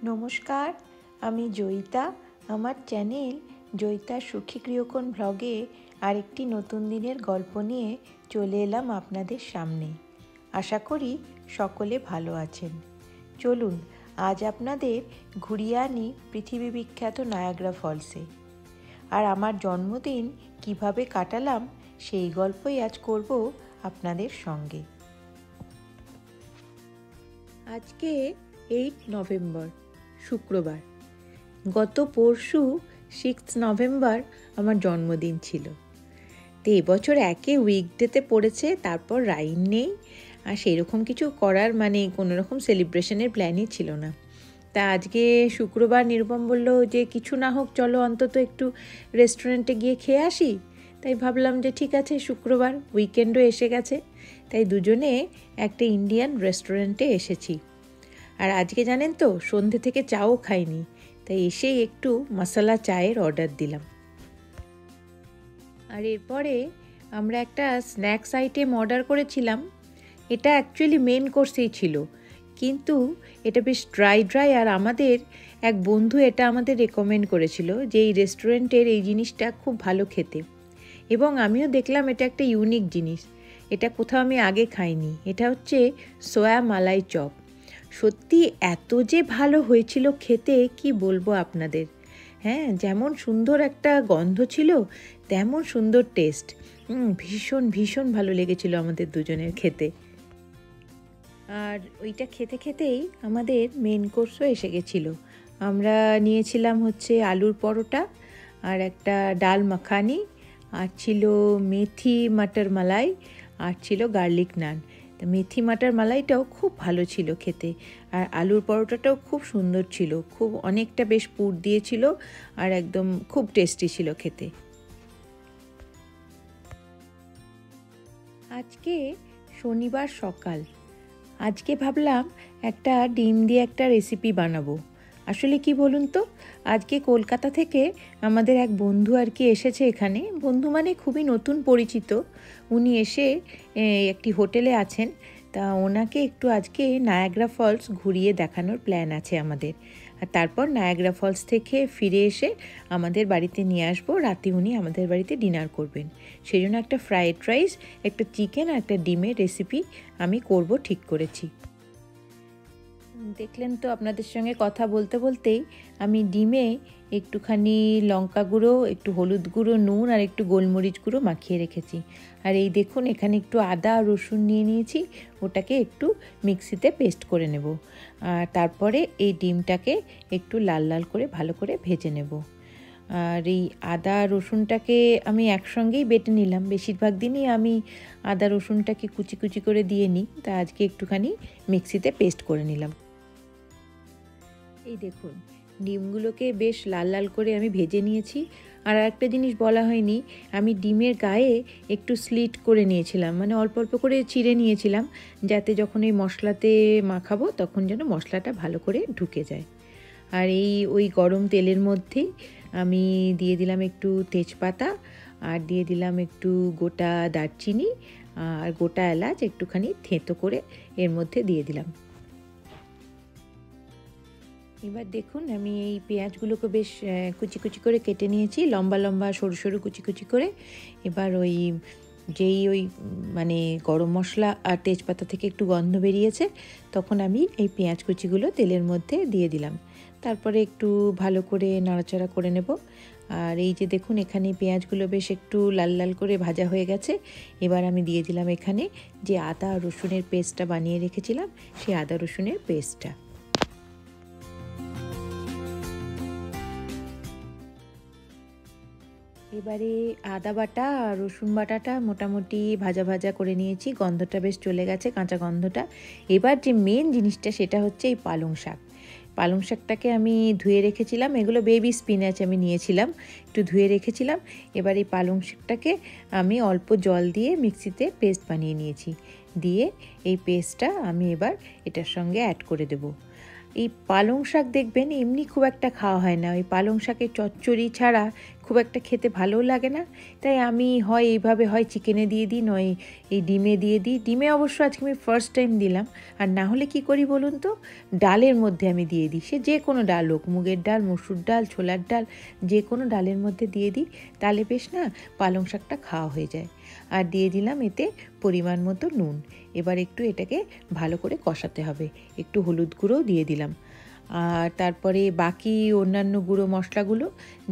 নমস্কার, আমি জয়িতা। আমার চ্যানেল জয়িতার সুখী গৃহকোণ ব্লগে আরেকটি নতুন দিনের গল্প নিয়ে চলে এলাম আপনাদের সামনে। আশা করি সকলে ভালো আছেন। চলুন আজ আপনাদের ঘুরিয়ে আনি পৃথিবী বিখ্যাত নায়াগ্রা ফলসে। আর আমার জন্মদিন কিভাবে কাটালাম সেই গল্পই আজ করব আপনাদের সঙ্গে। আজকে 8 নভেম্বর, শুক্রবার। গত পরশু 6 নভেম্বর আমার জন্মদিন ছিল। তো এবছর একে উইকডেতে পড়েছে, তারপর রাইন নেই, আর সেই রকম কিছু করার কোনো রকম সেলিব্রেশনের প্ল্যানই ছিল না। তা আজকে শুক্রবার নিরুপম বলল যে কিছু না হোক চলো অন্তত একটু রেস্টুরেন্টে গিয়ে খেয়ে আসি। তাই ভাবলাম যে ঠিক আছে, শুক্রবার, উইকেন্ডও এসে গেছে, তাই দুজনে একটা ইন্ডিয়ান রেস্টুরেন্টে এসেছি। আর আজকে জানেন তো, সন্ধে থেকে চাও খাইনি, তাই এসেই একটু মশলা চায়ের অর্ডার দিলাম। আর এরপরে আমরা একটা স্ন্যাক্স আইটেম অর্ডার করেছিলাম। এটা অ্যাকচুয়ালি মেন কোর্সেই ছিল, কিন্তু এটা বেশ ড্রাই আর আমাদের এক বন্ধু এটা আমাদের রেকমেন্ড করেছিল যে এই রেস্টুরেন্টের এই জিনিসটা খুব ভালো খেতে, এবং আমিও দেখলাম এটা একটা ইউনিক জিনিস, এটা কোথাও আমি আগে খাইনি। এটা হচ্ছে সোয়া মালাই চপ। সত্যি এত যে ভালো হয়েছিল খেতে, কি বলবো আপনাদের। হ্যাঁ, যেমন সুন্দর একটা গন্ধ ছিল, তেমন সুন্দর টেস্ট। ভীষণ ভীষণ ভালো লেগেছিল আমাদের দুজনের খেতে। আর ওইটা খেতে খেতেই আমাদের মেন কোর্সও এসে গেছিলো। আমরা নিয়েছিলাম হচ্ছে আলুর পরোটা আর একটা ডাল মাখানি, আর ছিল মেথি মাটার মালাই, আর ছিল গার্লিক নান। তো মেথি মাটার মালাইটাও খুব ভালো ছিল খেতে, আর আলুর পরোটাটাও খুব সুন্দর ছিল, খুব অনেকটা বেশ পুর দিয়েছিল, আর একদম খুব টেস্টি ছিল খেতে। আজকে শনিবার সকাল। আজকে ভাবলাম একটা ডিম দিয়ে একটা রেসিপি বানাবো। আসলে কি বলুন তো, আজকে কলকাতা থেকে আমাদের এক বন্ধু আর কি এসেছে এখানে। বন্ধু মানে খুবই নতুন পরিচিত। উনি এসে একটি হোটেলে আছেন, তা ওনাকে একটু আজকে নায়াগ্রা ফলস ঘুরিয়ে দেখানোর প্ল্যান আছে আমাদের। আর তারপর নায়াগ্রা ফলস থেকে ফিরে এসে আমাদের বাড়িতে নিয়ে আসবো। রাতে উনি আমাদের বাড়িতে ডিনার করবেন। সেই জন্য একটা ফ্রাইড রাইস, একটা চিকেন আর একটা ডিমের রেসিপি আমি করব ঠিক করেছি। দেখলেন তো, আপনাদের সঙ্গে কথা বলতে বলতেই আমি ডিমে একটুখানি লঙ্কা গুঁড়ো, একটু হলুদ গুঁড়ো, নুন আর একটু গোলমরিচ গুঁড়ো মাখিয়ে রেখেছি। আর এই দেখুন, এখানে একটু আদা আর রসুন নিয়ে নিয়েছি, ওটাকে একটু মিক্সিতে পেস্ট করে নেব। আর তারপরে এই ডিমটাকে একটু লাল লাল করে ভালো করে ভেজে নেব। আর এই আদা রসুনটাকে আমি একসঙ্গেই বেটে নিলাম। বেশিরভাগ দিনই আমি আদা রসুনটাকে কুচি কুচি করে দিয়ে নিই, তা আজকে একটুখানি মিক্সিতে পেস্ট করে নিলাম। এই দেখুন, ডিমগুলোকে বেশ লাল লাল করে আমি ভেজে নিয়েছি। আর একটা জিনিস বলা হয়নি, আমি ডিমের গায়ে একটু স্লিট করে নিয়েছিলাম, অল্প অল্প করে চিড়ে নিয়েছিলাম, যাতে যখন এই মশলাতে মাখাবো তখন যেন মশলাটা ভালো করে ঢুকে যায়। আর ওই গরম তেলের মধ্যেই আমি দিয়ে দিলাম একটু তেজপাতা, আর দিয়ে দিলাম একটু গোটা দারচিনি আর গোটা এলাচ একটুখানি থেঁতো করে এর মধ্যে দিয়ে দিলাম। এবার দেখুন, আমি এই পেঁয়াজগুলোকে বেশ কুচি কুচি করে কেটে নিয়েছি, লম্বা লম্বা সরু সরু কুচি কুচি করে। এবার ওই গরম মশলা আর তেজপাতা থেকে একটু গন্ধ বেরিয়েছে, তখন আমি এই পেঁয়াজ কুচিগুলো তেলের মধ্যে দিয়ে দিলাম। তারপরে একটু ভালো করে নাড়াচাড়া করে নেব। আর এই যে দেখুন, এখানে পেঁয়াজগুলো বেশ একটু লাল লাল করে ভাজা হয়ে গেছে। এবার আমি দিয়ে দিলাম এখানে যে আদা রসুনের পেস্টটা বানিয়ে রেখেছিলাম, সেই আদা রসুনের পেস্টটা। এবারে আদা বাটা আর রসুন বাটাটা মোটামুটি ভাজা ভাজা করে নিয়েছি, গন্ধটা বেশ চলে গেছে, কাঁচা গন্ধটা। এবার যে মেন জিনিসটা সেটা হচ্ছে এই পালং শাক। পালং শাকটাকে আমি ধুয়ে রেখেছিলাম, এগুলো বেবি স্পিনাচ আমি নিয়েছিলাম, একটু ধুয়ে রেখেছিলাম। এবার এই পালং শাকটাকে আমি অল্প জল দিয়ে মিক্সিতে পেস্ট বানিয়ে নিয়েছি। দিয়ে এই পেস্টটা আমি এবার এটার সঙ্গে অ্যাড করে দেবো। এই পালং শাক দেখবেন এমনি খুব একটা খাওয়া হয় না, ওই পালং শাকের চচ্চড়ি ছাড়া খুব একটা খেতে ভালোও লাগে না, তাই আমি হয় এইভাবে হয় চিকেনে দিয়ে দিই, নয় এই ডিমে দিয়ে দিই। ডিমে অবশ্য আজকে আমি ফার্স্ট টাইম দিলাম। আর না হলে কী করি বলুন তো, ডালের মধ্যে আমি দিয়ে দিই, সে যে কোনো ডাল হোক, মুগের ডাল, মসুর ডাল, ছোলার ডাল, যে কোনো ডালের মধ্যে দিয়ে দিই, তাহলে বেশ না পালং শাকটা খাওয়া হয়ে যায়। আর দিয়ে দিলাম এতে পরিমাণ মতো নুন। এবার একটু এটাকে ভালো করে কষাতে হবে, একটু হলুদ গুঁড়োও দিয়ে দিলাম। আর তারপরে বাকি অন্যান্য গুঁড়ো মশলাগুলো,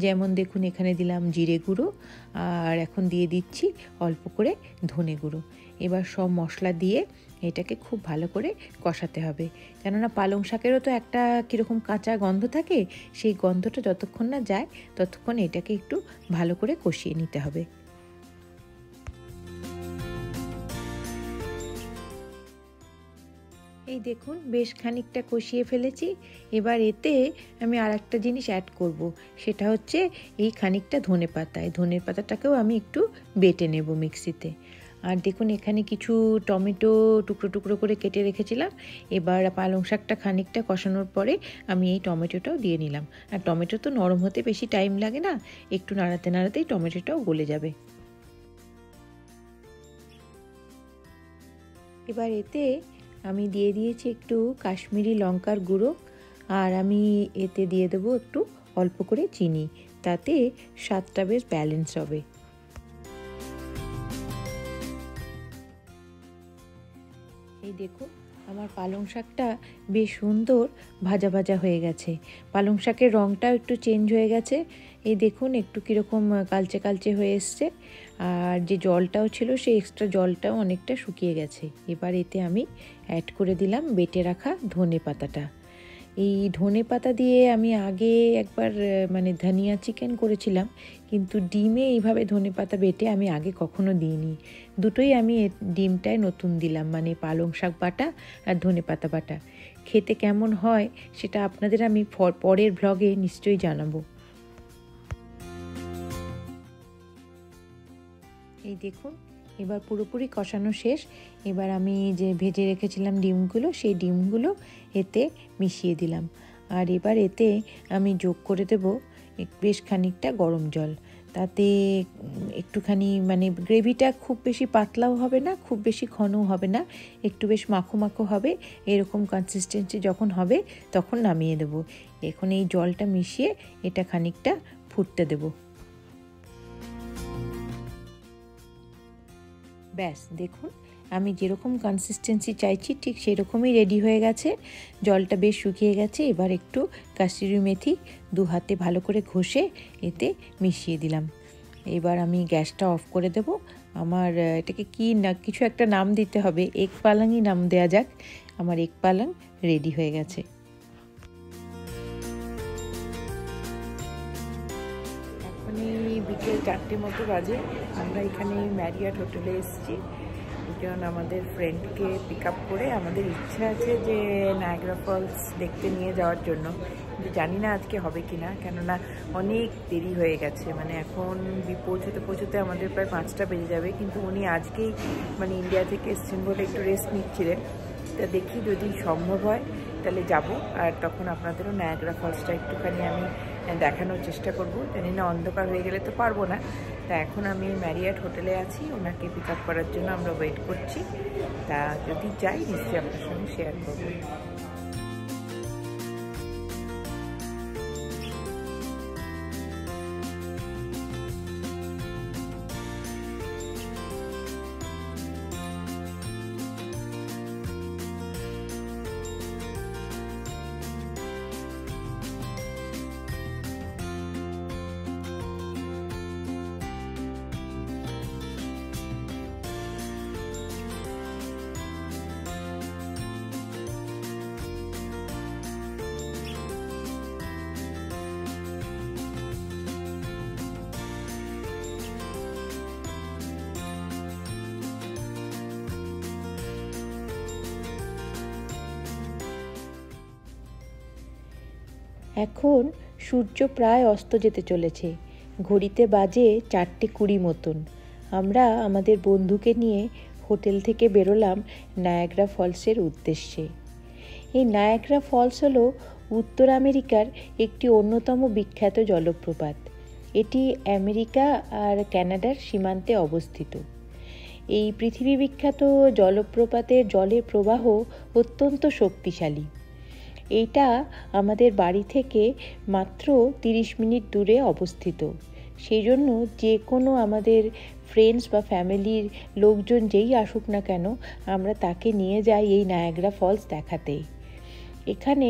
যেমন দেখুন এখানে দিলাম জিরে গুঁড়ো, আর এখন দিয়ে দিচ্ছি অল্প করে ধনে গুঁড়ো। এবার সব মশলা দিয়ে এটাকে খুব ভালো করে কষাতে হবে, কেননা পালং শাকেরও তো একটা কীরকম কাঁচা গন্ধ থাকে, সেই গন্ধটা যতক্ষণ না যায় ততক্ষণ এটাকে একটু ভালো করে কষিয়ে নিতে হবে। এই দেখুন বেশ খানিকটা কষিয়ে ফেলেছি। এবার এতে আমি আর একটা জিনিস অ্যাড করব, সেটা হচ্ছে এই খানিকটা ধনেপাতা। এই ধনের পাতাটাকেও আমি একটু বেটে নেব মিক্সিতে। আর দেখুন এখানে কিছু টমেটো টুকরো টুকরো করে কেটে রেখেছিলাম। এবার পালং শাকটা খানিকটা কষানোর পরে আমি এই টমেটোটাও দিয়ে নিলাম। আর টমেটো তো নরম হতে বেশি টাইম লাগে না, একটু নাড়াতে নাড়াতেই টমেটোটাও গলে যাবে। এবার এতে আমি দিয়ে দিয়েছি একটু কাশ্মীরি লঙ্কার গুঁড়ো, আর আমি এতে দিয়ে দেবো একটু অল্প করে চিনি, তাতে স্বাদটা বেশ ব্যালেন্স হবে। এই দেখুন আমার পালং শাকটা বেশ সুন্দর ভাজা ভাজা হয়ে গেছে, পালং শাকের রঙটাও একটু চেঞ্জ হয়ে গেছে। এই দেখুন একটু কীরকম কালচে কালচে হয়ে এসছে, আর যে জলটাও ছিল সেই এক্সট্রা জলটাও অনেকটা শুকিয়ে গেছে। এবার এতে আমি অ্যাড করে দিলাম বেটে রাখা ধনে পাতাটা। এই ধনে পাতা দিয়ে আমি আগে একবার মানে ধনিয়া চিকেন করেছিলাম, কিন্তু ডিমে এইভাবে ধনে পাতা বেটে আমি আগে কখনো দিইনি। দুটোই আমি ডিমটায় নতুন দিলাম, মানে পালং শাক বাটা আর ধনে পাতা বাটা। খেতে কেমন হয় সেটা আপনাদের আমি পরের ব্লগে নিশ্চয়ই জানাবো। এই দেখুন এবার পুরোপুরি কষানো শেষ। এবার আমি যে ভেজে রেখেছিলাম ডিমগুলো, সেই ডিমগুলো এতে মিশিয়ে দিলাম। আর এবার এতে আমি যোগ করে দেব বেশ খানিকটা গরম জল, তাতে একটুখানি মানে গ্রেভিটা খুব বেশি পাতলাও হবে না, খুব বেশি ঘনও হবে না, একটু বেশ মাখো মাখো হবে। এরকম কনসিস্টেন্সি যখন হবে তখন নামিয়ে দেব। এখন এই জলটা মিশিয়ে এটা খানিকটা ফুটতে দেবো। ব্যাস দেখুন আমি যেরকম কনসিস্টেন্সি চাইছি ঠিক সেরকমই রেডি হয়ে গেছে, জলটা বেশ শুকিয়ে গেছে। এবার একটু কাসুরি মেথি দু হাতে ভালো করে ঘষে এতে মিশিয়ে দিলাম। এবার আমি গ্যাসটা অফ করে দেব। আমার এটাকে কি না কিছু একটা নাম দিতে হবে, এগ পালাংই নাম দেওয়া যাক। আমার এগ পালাং রেডি হয়ে গেছে। বিকেল 4টে মতো বাজে, আমরা এখানে ম্যারিয়ট হোটেলে এসেছি। একজন আমাদের ফ্রেন্ডকে পিক আপ করে আমাদের ইচ্ছা আছে যে নায়াগ্রা ফলস দেখতে নিয়ে যাওয়ার জন্য, কিন্তু জানি না আজকে হবে কি না, কেননা অনেক দেরি হয়ে গেছে। মানে এখন পৌঁছতে পৌঁছতে আমাদের প্রায় 5টা বেজে যাবে, কিন্তু উনি আজকেই মানে ইন্ডিয়া থেকে এসেছেন বলে একটু রেস্ট নিচ্ছিলেন। তা দেখি যদি সম্ভব হয় তাহলে যাব, আর তখন আপনাদেরও নায়াগ্রা ফলসটা একটুখানি আমি দেখানোর চেষ্টা করব। জানি না অন্ধকার হয়ে গেলে তো পারবো না। তা এখন আমি ম্যারিয়ট হোটেলে আছি, ওনাকে পিক আপ করার জন্য আমরা ওয়েট করছি। তা যদি যাই নিশ্চয়ই আপনার সঙ্গে শেয়ার করবো। এখন সূর্য প্রায় অস্ত যেতে চলেছে, ঘড়িতে বাজে 4:20 মতন। আমরা আমাদের বন্ধুকে নিয়ে হোটেল থেকে বেরোলাম নায়াগ্রা ফলসের উদ্দেশ্যে। এই নায়াগ্রা ফলস হলো উত্তর আমেরিকার একটি অন্যতম বিখ্যাত জলপ্রপাত। এটি আমেরিকা আর কানাডার সীমান্তে অবস্থিত। এই পৃথিবী বিখ্যাত জলপ্রপাতের জলের প্রবাহ অত্যন্ত শক্তিশালী। এইটা আমাদের বাড়ি থেকে মাত্র 30 মিনিট দূরে অবস্থিত। সেই জন্য যে কোনো আমাদের ফ্রেন্ডস বা ফ্যামিলির লোকজন যেই আসুক না কেন, আমরা তাকে নিয়ে যাই এই নায়াগ্রা ফলস দেখাতে। এখানে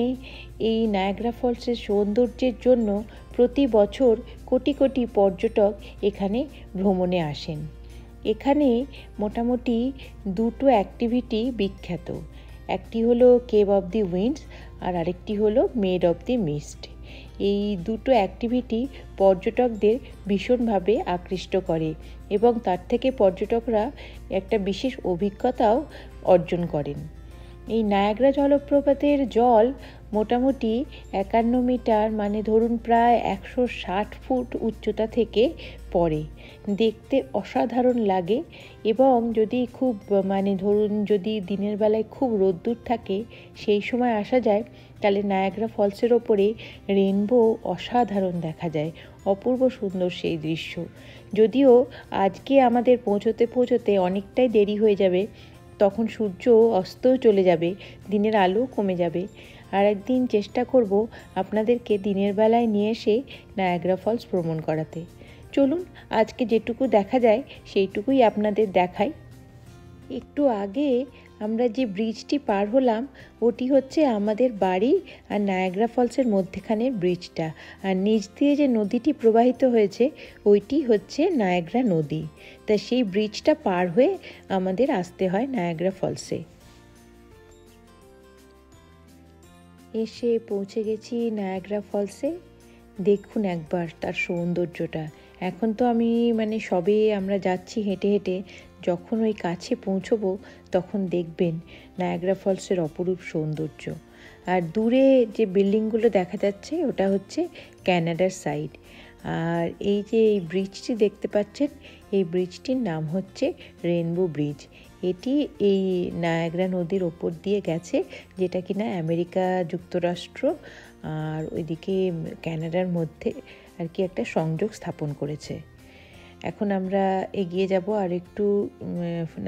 এই নায়াগ্রা ফলসের সৌন্দর্যের জন্য প্রতি বছর কোটি কোটি পর্যটক এখানে ভ্রমণে আসেন। এখানে মোটামুটি দুটো অ্যাক্টিভিটি বিখ্যাত। একটি হলো কেভ অফ দি উইন্ডস আর আরেকটি হলো মেড অফ দি মিস্ট। এই দুটো অ্যাক্টিভিটি পর্যটকদের ভীষণভাবে আকৃষ্ট করে এবং তার থেকে পর্যটকরা একটা বিশেষ অভিজ্ঞতাও অর্জন করেন। এই নায়াগ্রা জলপ্রপাতের জল মোটামুটি 51 মিটার, মানে ধরুন প্রায় 160 ফুট উচ্চতা থেকে পড়ে। দেখতে অসাধারণ লাগে এবং যদি খুব ধরুন যদি দিনের বেলায় খুব রোদ্দুর থাকে সেই সময় আসা যায়, তাহলে নায়াগ্রা ফলসের ওপরে রেনবো অসাধারণ দেখা যায়। অপূর্ব সুন্দর সেই দৃশ্য। যদিও আজকে আমাদের পৌঁছতে অনেকটাই দেরি হয়ে যাবে, তখন সূর্য অস্তও চলে যাবে, দিনের আলো কমে যাবে। আর একদিন চেষ্টা করব আপনাদেরকে দিনের বেলায় নিয়ে এসে নায়াগ্রা ফলস ভ্রমণ করাতে। চলুন আজকে যেটুকু দেখা যায় সেইটুকুই আপনাদের দেখাই। একটু আগে আমরা যে ব্রিজটি পার হলাম ওটি হচ্ছে আমাদের বাড়ি আর নায়াগ্রা ফলসের মধ্যেখানের ব্রিজটা, আর নিচ দিয়ে যে নদীটি প্রবাহিত হয়েছে ওইটি হচ্ছে নায়াগ্রা নদী। তা সেই ব্রিজটা পার হয়ে আমাদের আসতে হয় নায়াগ্রা ফলসে। এসে পৌঁছে গেছি নায়াগ্রা ফলসে। দেখুন একবার তার সৌন্দর্যটা। এখন তো আমি সবে আমরা যাচ্ছি হেঁটে হেঁটে, যখন ওই কাছে পৌঁছবো তখন দেখবেন নায়াগ্রা ফলসের অপরূপ সৌন্দর্য। আর দূরে যে বিল্ডিংগুলো দেখা যাচ্ছে ওটা হচ্ছে কানাডার সাইড। আর এই যে এই ব্রিজটি দেখতে পাচ্ছেন, এই ব্রিজটির নাম হচ্ছে রেনবো ব্রিজ। এটি এই নায়াগ্রা নদীর ওপর দিয়ে গেছে, যেটা কিনা আমেরিকা যুক্তরাষ্ট্র আর ওইদিকে কানাডার মধ্যে আর কি একটা সংযোগ স্থাপন করেছে। এখন আমরা এগিয়ে যাব আর একটু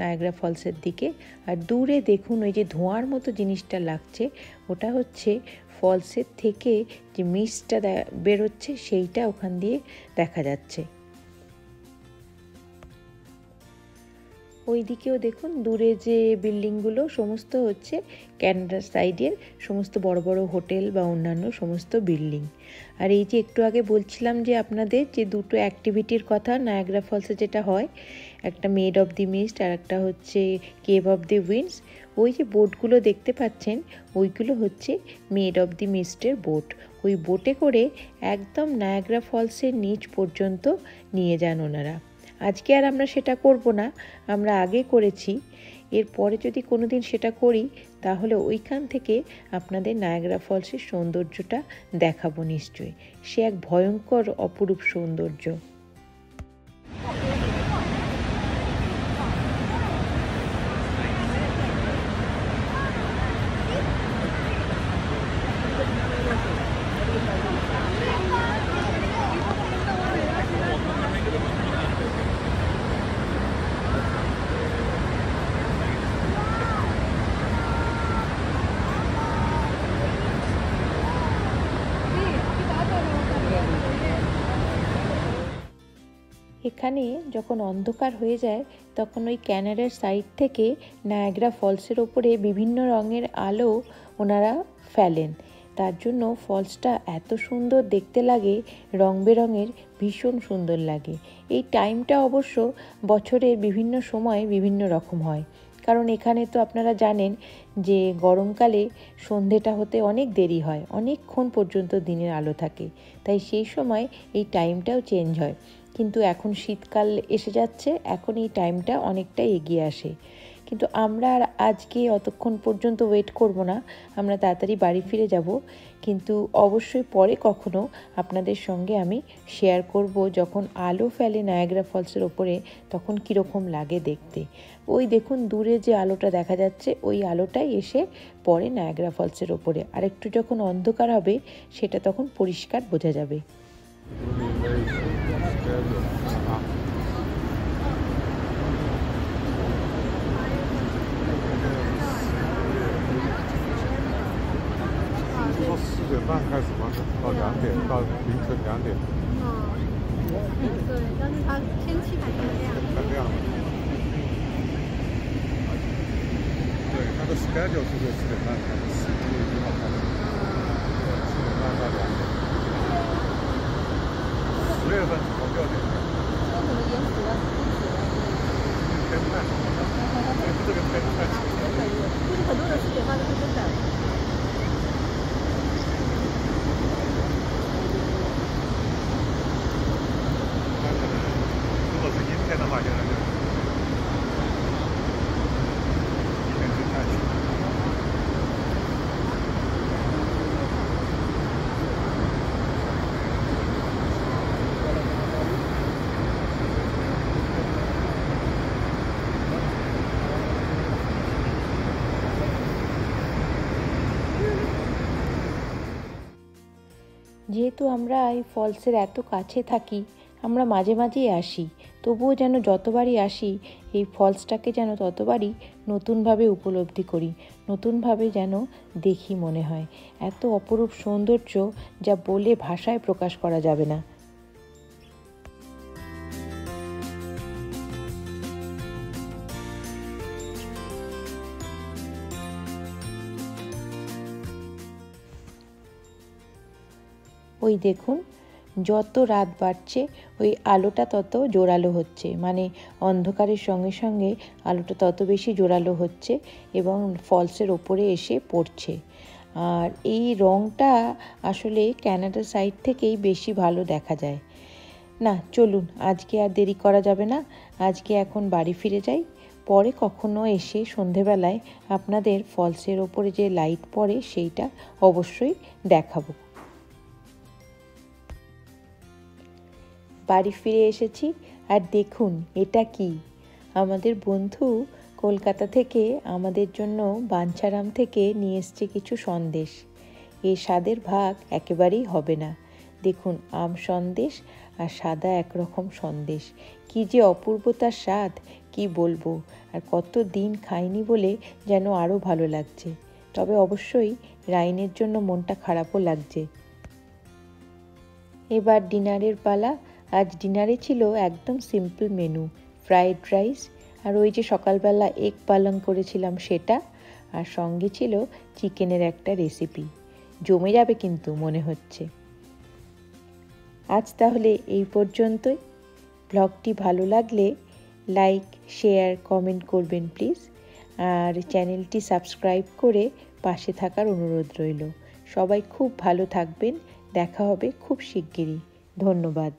নায়াগ্রা ফলসের দিকে। আর দূরে দেখুন ওই যে ধোঁয়ার মতো জিনিসটা লাগছে, ওটা হচ্ছে ফলসের থেকে যে মিস্টটা বেরোচ্ছে সেইটা ওখান দিয়ে দেখা যাচ্ছে। ওই দিকেও দেখুন দূরে যে বিল্ডিংগুলো সমস্ত হচ্ছে কানাডার সাইডের সমস্ত বড় বড় হোটেল বা অন্যান্য সমস্ত বিল্ডিং। আর এই যে একটু আগে বলছিলাম যে আপনাদের যে দুটো অ্যাক্টিভিটির কথা নায়াগ্রা ফলসে যেটা হয়, একটা মেড অফ দি মিস্ট আর একটা হচ্ছে কেভ অফ দি উইন্ডস। ওই যে বোটগুলো দেখতে পাচ্ছেন ওইগুলো হচ্ছে মেড অফ দি মিস্টের বোট। ওই বোটে করে একদম নায়াগ্রা ফলসের নিচ পর্যন্ত নিয়ে যান ওনারা। আজকে আর আমরা সেটা করব না, আমরা আগে করেছি। এরপরে যদি কোনো দিন সেটা করি তাহলে ওইখান থেকে আপনাদের নায়াগ্রা ফলসের সৌন্দর্যটা দেখাবো নিশ্চয়ই। সে এক ভয়ঙ্কর অপরূপ সৌন্দর্য। এখানে যখন অন্ধকার হয়ে যায় তখন ওই কানাডার সাইড থেকে নায়াগ্রা ফলসের ওপরে বিভিন্ন রঙের আলো ওনারা ফেলেন। তার জন্য ফলসটা এত সুন্দর দেখতে লাগে, রং বেরঙের, ভীষণ সুন্দর লাগে। এই টাইমটা অবশ্য বছরের বিভিন্ন সময় বিভিন্ন রকম হয়, কারণ এখানে তো আপনারা জানেন যে গরমকালে সন্ধেটা হতে অনেক দেরি হয়, অনেকক্ষণ পর্যন্ত দিনের আলো থাকে, তাই সেই সময় এই টাইমটাও চেঞ্জ হয়। কিন্তু এখন শীতকাল এসে যাচ্ছে, এখন এই টাইমটা অনেকটাই এগিয়ে আসে। কিন্তু আমরা আর আজকে অতক্ষণ পর্যন্ত ওয়েট করব না, আমরা তাড়াতাড়ি বাড়ি ফিরে যাব। কিন্তু অবশ্যই পরে কখনো আপনাদের সঙ্গে আমি শেয়ার করব যখন আলো ফেলে নায়াগ্রা ফলসের ওপরে তখন কীরকম লাগে দেখতে। ওই দেখুন দূরে যে আলোটা দেখা যাচ্ছে ওই আলোটাই এসে পড়ে নায়াগ্রা ফলসের ওপরে। আর একটু যখন অন্ধকার হবে সেটা তখন পরিষ্কার বোঝা যাবে। 10点半开始吗？到2点，到凌晨2点。哦，对，但是它天气还是亮。很亮的。对，它的 schedule 是4点半开始，4月1号开始。4点半到2点。10月份从6点。说怎么延迟了？天太好了，这个天太好了。就是很多人4点半就会真的。如果是阴天的话，现在就一天是太长。যেহেতু আমরা এই ফলসের এত কাছে থাকি, আমরা মাঝে মাঝেই আসি, তবুও যেন যতবারই আসি এই ফলসটাকে যেন ততবারই নতুনভাবে উপলব্ধি করি, নতুনভাবে যেন দেখি মনে হয়। এত অপরূপ সৌন্দর্য যা বলে ভাষায় প্রকাশ করা যাবে না। ওই দেখুন, যত রাত বাড়ছে ওই আলোটা তত জোরালো হচ্ছে, মানে অন্ধকারের সঙ্গে সঙ্গে আলোটা তত বেশি জোরালো হচ্ছে এবং ফলসের ওপরে এসে পড়ছে। আর এই রঙটা আসলে ক্যানাডা সাইড থেকেই বেশি ভালো দেখা যায়। না, চলুন, আজকে আর দেরি করা যাবে না, আজকে এখন বাড়ি ফিরে যাই। পরে কখনো এসে সন্ধেবেলায় আপনাদের ফলসের ওপরে যে লাইট পড়ে সেইটা অবশ্যই দেখাবো। বাড়ি ফিরে এসেছি, আর দেখুন এটা কি, আমাদের বন্ধু কলকাতা থেকে আমাদের জন্য বাঞ্ছারাম থেকে নিয়ে এসছে কিছু সন্দেশ। এই স্বাদের ভাগ একেবারেই হবে না। দেখুন, আম সন্দেশ আর সাদা একরকম সন্দেশ, কি যে অপূর্বতার স্বাদ, কি বলবো। আর কত দিন খাইনি বলে যেন আরও ভালো লাগছে। তবে অবশ্যই রাইনের জন্য মনটা খারাপও লাগছে। এবার ডিনারের পালা। আজ ডিনারে ছিল একদম সিম্পল মেনু, ফ্রাইড রাইস, আর ওই যে সকালবেলা এগ পালং করেছিলাম সেটা, আর সঙ্গে ছিল চিকেনের একটা রেসিপি। জমে যাবে কিন্তু মনে হচ্ছে। আজ তাহলে এই পর্যন্তই। ব্লগটি ভালো লাগলে লাইক, শেয়ার, কমেন্ট করবেন প্লিজ, আর চ্যানেলটি সাবস্ক্রাইব করে পাশে থাকার অনুরোধ রইল। সবাই খুব ভালো থাকবেন, দেখা হবে খুব শিগগিরই। ধন্যবাদ।